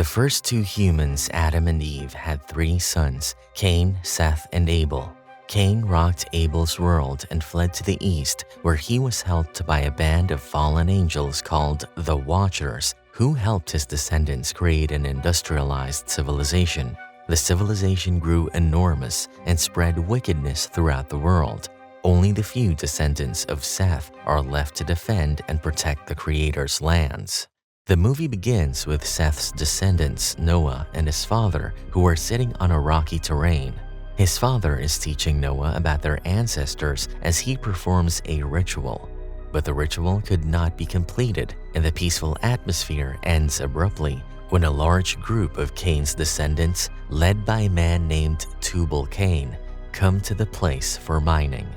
The first two humans, Adam and Eve, had three sons, Cain, Seth, and Abel. Cain rocked Abel's world and fled to the east, where he was helped by a band of fallen angels called the Watchers, who helped his descendants create an industrialized civilization. The civilization grew enormous and spread wickedness throughout the world. Only the few descendants of Seth are left to defend and protect the Creator's lands. The movie begins with Seth's descendants, Noah and his father, who are sitting on a rocky terrain. His father is teaching Noah about their ancestors as he performs a ritual. But the ritual could not be completed, and the peaceful atmosphere ends abruptly when a large group of Cain's descendants, led by a man named Tubal Cain, come to the place for mining.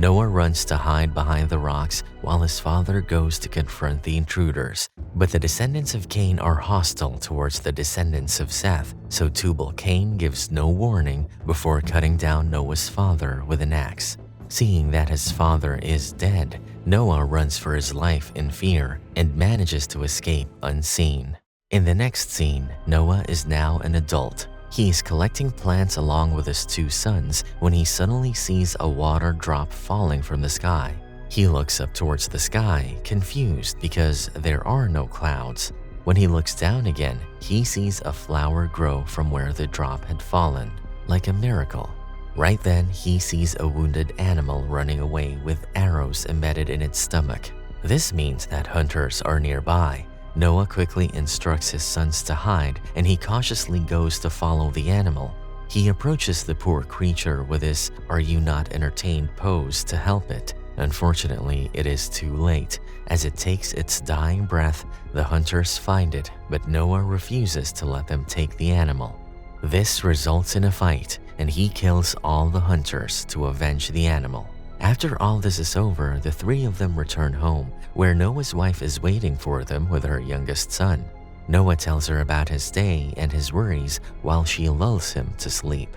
Noah runs to hide behind the rocks while his father goes to confront the intruders. But the descendants of Cain are hostile towards the descendants of Seth, so Tubal Cain gives no warning before cutting down Noah's father with an axe. Seeing that his father is dead, Noah runs for his life in fear and manages to escape unseen. In the next scene, Noah is now an adult. He is collecting plants along with his two sons when he suddenly sees a water drop falling from the sky. He looks up towards the sky, confused because there are no clouds. When he looks down again, he sees a flower grow from where the drop had fallen, like a miracle. Right then, he sees a wounded animal running away with arrows embedded in its stomach. This means that hunters are nearby. Noah quickly instructs his sons to hide, and he cautiously goes to follow the animal. He approaches the poor creature with his "Are you not entertained?" pose to help it. Unfortunately, it is too late. As it takes its dying breath, the hunters find it, but Noah refuses to let them take the animal. This results in a fight, and he kills all the hunters to avenge the animal. After all this is over, the three of them return home, where Noah's wife is waiting for them with her youngest son. Noah tells her about his day and his worries while she lulls him to sleep.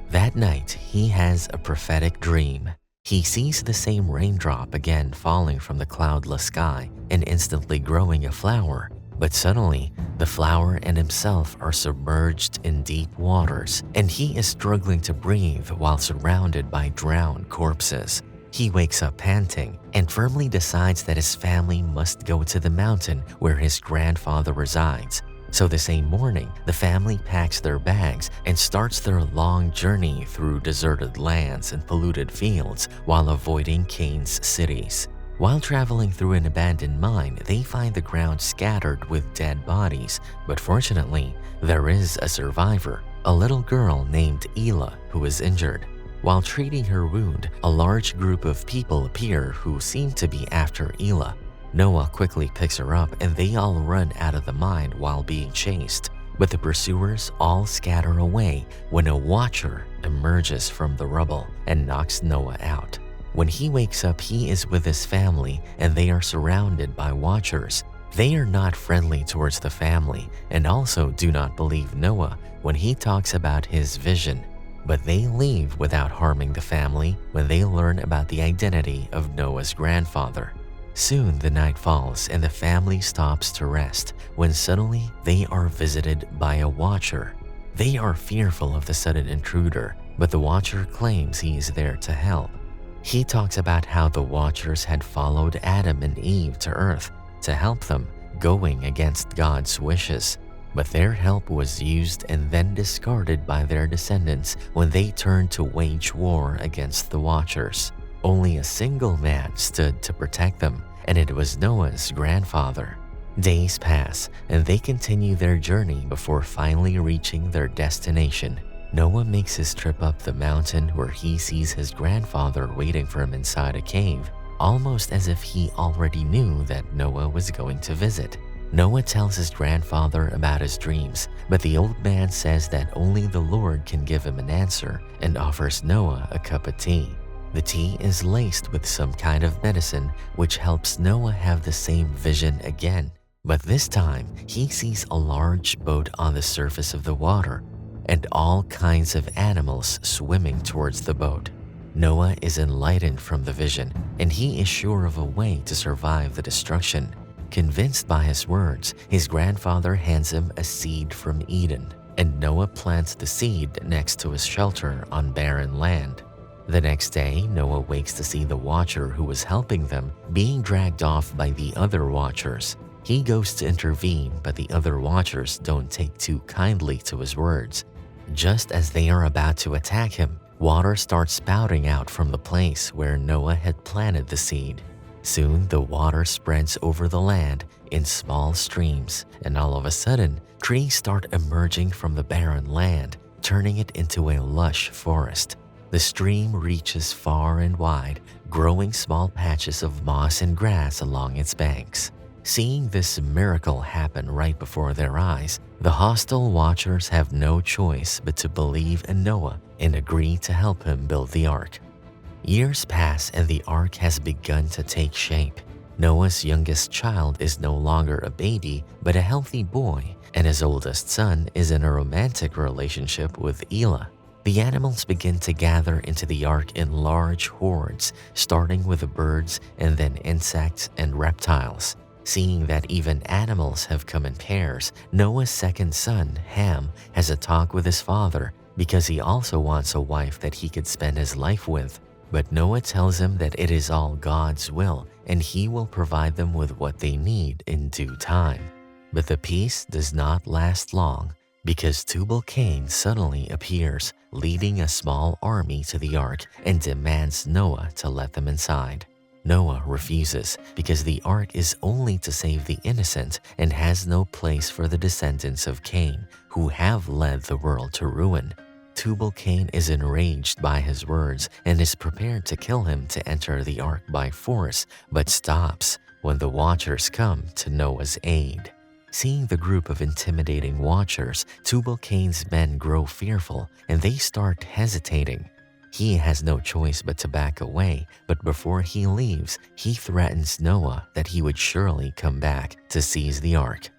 That night, he has a prophetic dream. He sees the same raindrop again falling from the cloudless sky and instantly growing a flower. But suddenly, the flower and himself are submerged in deep waters, and he is struggling to breathe while surrounded by drowned corpses. He wakes up panting and firmly decides that his family must go to the mountain where his grandfather resides. So the same morning, the family packs their bags and starts their long journey through deserted lands and polluted fields while avoiding Cain's cities. While traveling through an abandoned mine, they find the ground scattered with dead bodies, but fortunately, there is a survivor, a little girl named Elah, who is injured. While treating her wound, a large group of people appear who seem to be after Elah. Noah quickly picks her up and they all run out of the mine while being chased. But the pursuers all scatter away when a watcher emerges from the rubble and knocks Noah out. When he wakes up, he is with his family and they are surrounded by watchers. They are not friendly towards the family and also do not believe Noah when he talks about his vision. But they leave without harming the family when they learn about the identity of Noah's grandfather. Soon the night falls and the family stops to rest when suddenly they are visited by a watcher. They are fearful of the sudden intruder, but the watcher claims he is there to help. He talks about how the watchers had followed Adam and Eve to earth to help them, going against God's wishes. But their help was used and then discarded by their descendants when they turned to wage war against the Watchers. Only a single man stood to protect them, and it was Noah's grandfather. Days pass, and they continue their journey before finally reaching their destination. Noah makes his trip up the mountain where he sees his grandfather waiting for him inside a cave, almost as if he already knew that Noah was going to visit. Noah tells his grandfather about his dreams, but the old man says that only the Lord can give him an answer and offers Noah a cup of tea. The tea is laced with some kind of medicine which helps Noah have the same vision again. But this time, he sees a large boat on the surface of the water and all kinds of animals swimming towards the boat. Noah is enlightened from the vision, and he is sure of a way to survive the destruction. Convinced by his words, his grandfather hands him a seed from Eden, and Noah plants the seed next to his shelter on barren land. The next day, Noah wakes to see the watcher who was helping them being dragged off by the other watchers. He goes to intervene, but the other watchers don't take too kindly to his words. Just as they are about to attack him, water starts spouting out from the place where Noah had planted the seed. Soon the water spreads over the land in small streams, and all of a sudden, trees start emerging from the barren land, turning it into a lush forest. The stream reaches far and wide, growing small patches of moss and grass along its banks. Seeing this miracle happen right before their eyes, the hostile watchers have no choice but to believe in Noah and agree to help him build the ark. Years pass and the ark has begun to take shape. Noah's youngest child is no longer a baby, but a healthy boy, and his oldest son is in a romantic relationship with Elah. The animals begin to gather into the ark in large hordes, starting with the birds and then insects and reptiles. Seeing that even animals have come in pairs, Noah's second son, Ham, has a talk with his father because he also wants a wife that he could spend his life with. But Noah tells him that it is all God's will and he will provide them with what they need in due time. But the peace does not last long because Tubal-Cain suddenly appears, leading a small army to the ark and demands Noah to let them inside. Noah refuses because the ark is only to save the innocent and has no place for the descendants of Cain, who have led the world to ruin. Tubal-Cain is enraged by his words and is prepared to kill him to enter the ark by force, but stops when the watchers come to Noah's aid. Seeing the group of intimidating watchers, Tubal-Cain's men grow fearful and they start hesitating. He has no choice but to back away, but before he leaves, he threatens Noah that he would surely come back to seize the ark.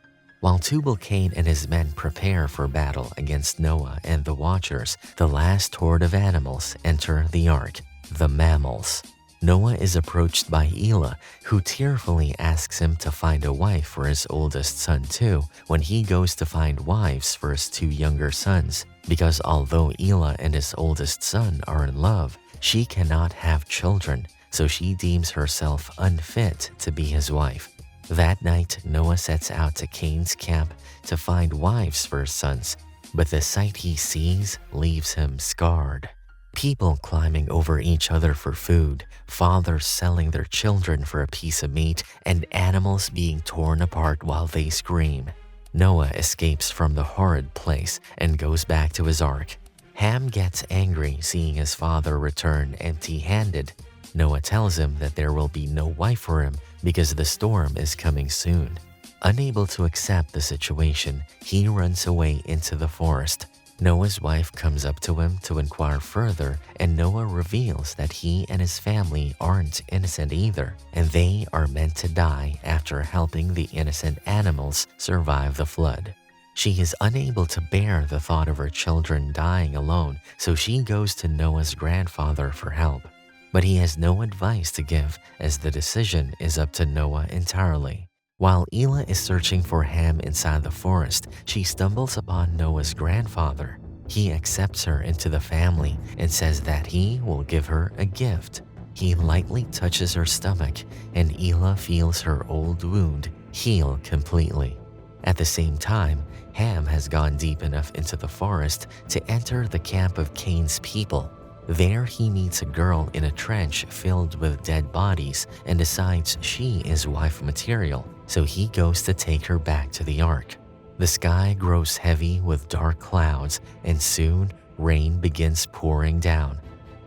While Tubal-Cain and his men prepare for battle against Noah and the watchers, the last horde of animals enter the ark, the mammals. Noah is approached by Elah, who tearfully asks him to find a wife for his oldest son too, when he goes to find wives for his two younger sons, because although Elah and his oldest son are in love, she cannot have children, so she deems herself unfit to be his wife. That night, Noah sets out to Cain's camp to find wives for his sons, but the sight he sees leaves him scarred. People climbing over each other for food, fathers selling their children for a piece of meat, and animals being torn apart while they scream. Noah escapes from the horrid place and goes back to his ark. Ham gets angry seeing his father return empty-handed. Noah tells him that there will be no wife for him because the storm is coming soon. Unable to accept the situation, he runs away into the forest. Noah's wife comes up to him to inquire further, and Noah reveals that he and his family aren't innocent either, and they are meant to die after helping the innocent animals survive the flood. She is unable to bear the thought of her children dying alone, so she goes to Noah's grandfather for help. But he has no advice to give, as the decision is up to Noah entirely. While Elah is searching for Ham inside the forest, she stumbles upon Noah's grandfather. He accepts her into the family and says that he will give her a gift. He lightly touches her stomach, and Elah feels her old wound heal completely. At the same time, Ham has gone deep enough into the forest to enter the camp of Cain's people. There he meets a girl in a trench filled with dead bodies and decides she is wife material, so he goes to take her back to the ark. The sky grows heavy with dark clouds, and soon rain begins pouring down.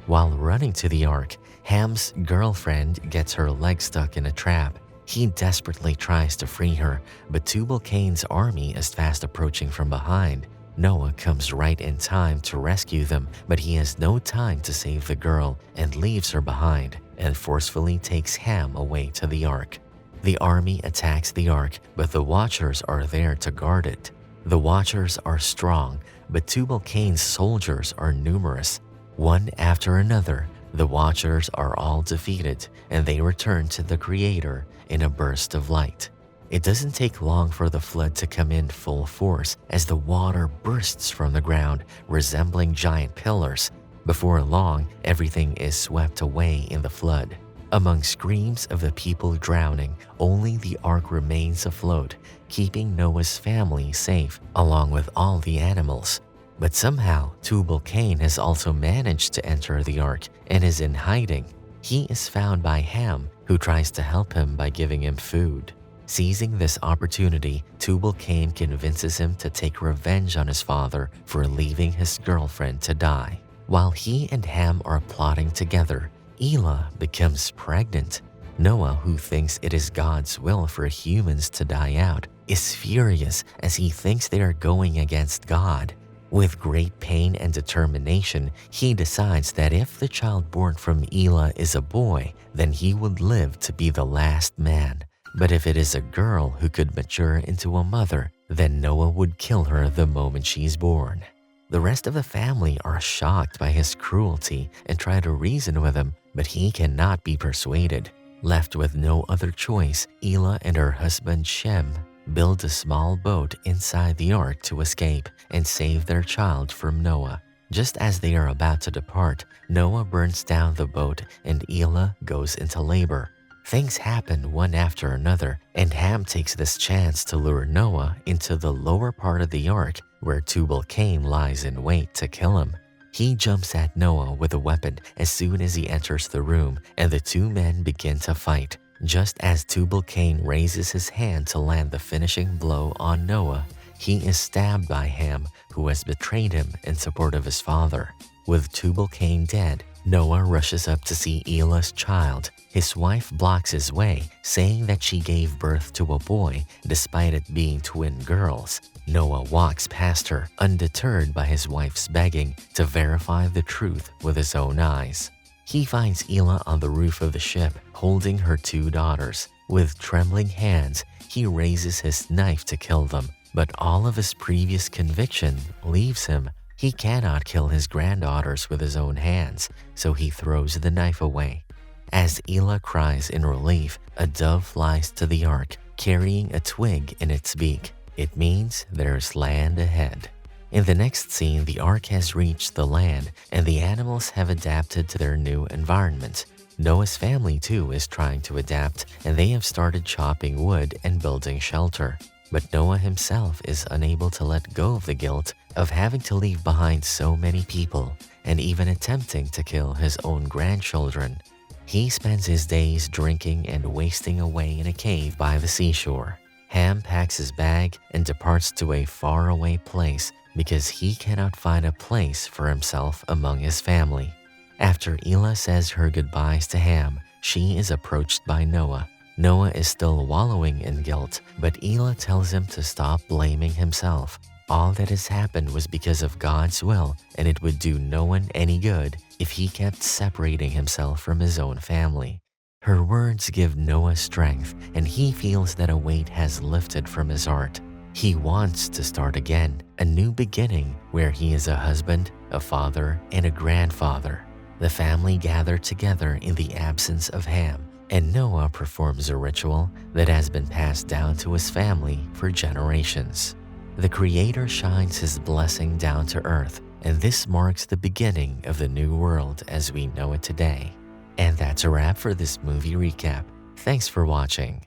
While running to the ark, Ham's girlfriend gets her leg stuck in a trap. He desperately tries to free her, but Tubal-Cain's army is fast approaching from behind. Noah comes right in time to rescue them, but he has no time to save the girl and leaves her behind and forcefully takes Ham away to the ark. The army attacks the ark, but the Watchers are there to guard it. The Watchers are strong, but Tubal-Cain's soldiers are numerous. One after another, the Watchers are all defeated, and they return to the Creator in a burst of light. It doesn't take long for the flood to come in full force as the water bursts from the ground, resembling giant pillars. Before long, everything is swept away in the flood. Among screams of the people drowning, only the ark remains afloat, keeping Noah's family safe along with all the animals. But somehow, Tubal-Cain has also managed to enter the ark and is in hiding. He is found by Ham, who tries to help him by giving him food. Seizing this opportunity, Tubal-Cain convinces him to take revenge on his father for leaving his girlfriend to die. While he and Ham are plotting together, Elah becomes pregnant. Noah, who thinks it is God's will for humans to die out, is furious as he thinks they are going against God. With great pain and determination, he decides that if the child born from Elah is a boy, then he would live to be the last man. But if it is a girl who could mature into a mother, then Noah would kill her the moment she's born. The rest of the family are shocked by his cruelty and try to reason with him, but he cannot be persuaded. Left with no other choice, Elah and her husband Shem build a small boat inside the ark to escape and save their child from Noah. Just as they are about to depart, Noah burns down the boat and Elah goes into labor. Things happen one after another, and Ham takes this chance to lure Noah into the lower part of the ark where Tubal-Cain lies in wait to kill him. He jumps at Noah with a weapon as soon as he enters the room, and the two men begin to fight. Just as Tubal-Cain raises his hand to land the finishing blow on Noah, he is stabbed by Ham, who has betrayed him in support of his father. With Tubal-Cain dead, Noah rushes up to see Elah's child. His wife blocks his way, saying that she gave birth to a boy despite it being twin girls. Noah walks past her, undeterred by his wife's begging, to verify the truth with his own eyes. He finds Elah on the roof of the ship, holding her two daughters. With trembling hands, he raises his knife to kill them, but all of his previous conviction leaves him. He cannot kill his granddaughters with his own hands, so he throws the knife away. As Elah cries in relief, a dove flies to the ark, carrying a twig in its beak. It means there's land ahead. In the next scene, the ark has reached the land, and the animals have adapted to their new environment. Noah's family too is trying to adapt, and they have started chopping wood and building shelter. But Noah himself is unable to let go of the guilt of having to leave behind so many people and even attempting to kill his own grandchildren. He spends his days drinking and wasting away in a cave by the seashore. Ham packs his bag and departs to a faraway place because he cannot find a place for himself among his family. After Elah says her goodbyes to Ham, she is approached by Noah. Noah is still wallowing in guilt, but Elah tells him to stop blaming himself. All that has happened was because of God's will, and it would do no one any good if he kept separating himself from his own family. Her words give Noah strength, and he feels that a weight has lifted from his heart. He wants to start again, a new beginning where he is a husband, a father, and a grandfather. The family gather together in the absence of Ham, and Noah performs a ritual that has been passed down to his family for generations. The Creator shines His blessing down to earth, and this marks the beginning of the new world as we know it today. And that's a wrap for this movie recap. Thanks for watching.